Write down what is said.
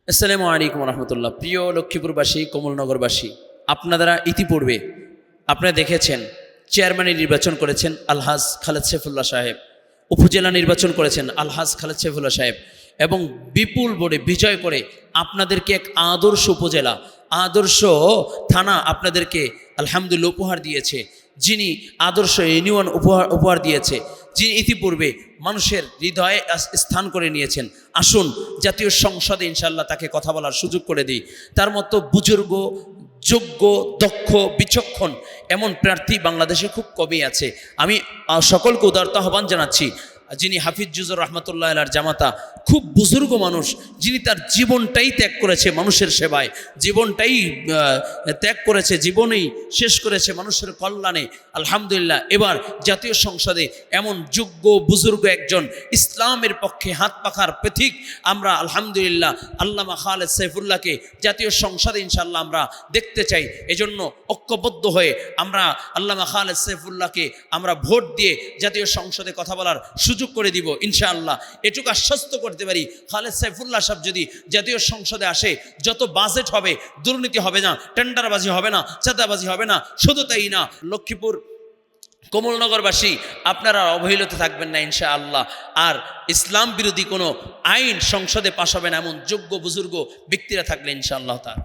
আসসালামু আলাইকুম রহমতুল্লাহ। প্রিয় লক্ষ্মীপুরবাসী, কমলনগরবাসী, আপনারা ইতিপূর্বে আপনারা দেখেছেন চেয়ারম্যানের নির্বাচন করেছেন আলহাজ খালেদ সাইফুল্লাহ সাহেব, উপজেলা নির্বাচন করেছেন আলহাজ খালেদ সাইফুল্লাহ সাহেব, এবং বিপুল ভোটে বিজয় করে আপনাদেরকে এক আদর্শ উপজেলা, আদর্শ থানা আপনাদেরকে আলহামদুলিল্লাহ উপহার দিয়েছে। যিনি আদর্শ ইউনিয়ন উপহার দিয়েছে, যিনি ইতিপূর্বে মানুষের হৃদয়ে স্থান করে নিয়েছেন, আসুন জাতীয় সংসদে ইনশাল্লাহ তাকে কথা বলার সুযোগ করে দিই। তার মতো বুজুর্গ, যোগ্য, দক্ষ, বিচক্ষণ এমন প্রার্থী বাংলাদেশে খুব কমই আছে। আমি সকলকে উদারতা আহ্বান জানাচ্ছি, যিনি হাফিজ জুজুর রহমতুল্লাহ আলার জামাতা, খুব বুজুর্গ মানুষ, যিনি তার জীবনটাই ত্যাগ করেছে মানুষের সেবায়, জীবনটাই ত্যাগ করেছে, জীবনেই শেষ করেছে মানুষের কল্যাণে। আলহামদুলিল্লাহ এবার জাতীয় সংসদে এমন যোগ্য বুজুর্গ একজন, ইসলামের পক্ষে হাত পাখার প্রতীক আমরা আলহামদুলিল্লাহ আল্লামা খালেদ সাইফুল্লাহকে জাতীয় সংসদে ইনশাআল্লাহ আমরা দেখতে চাই। এজন্য ঐক্যবদ্ধ হয়ে আমরা আল্লামা খালেদ সাইফুল্লাহকে আমরা ভোট দিয়ে জাতীয় সংসদে কথা বলার সুযোগ করে দিব ইনশাআল্লাহ। এটুকু আশ্বস্ত করতে পারি, খালেদ সাইফুল্লাহ সাহেব যদি জাতীয় সংসদে আসে, যত বাজেট হবে, দুর্নীতি হবে না, টেন্ডারবাজি হবে না, চাঁদাবাজি হবে না। শুধু তাই না, লক্ষ্মীপুর কমলনগরবাসী আপনারা অবহেলিত থাকবেন না ইনশাআল্লাহ। আর ইসলাম বিরোধী কোনো আইন সংসদে পাশ হবে না এমন যোগ্য বুজুর্গ ব্যক্তিরা থাকলে ইনশাআল্লাহ তাআলা।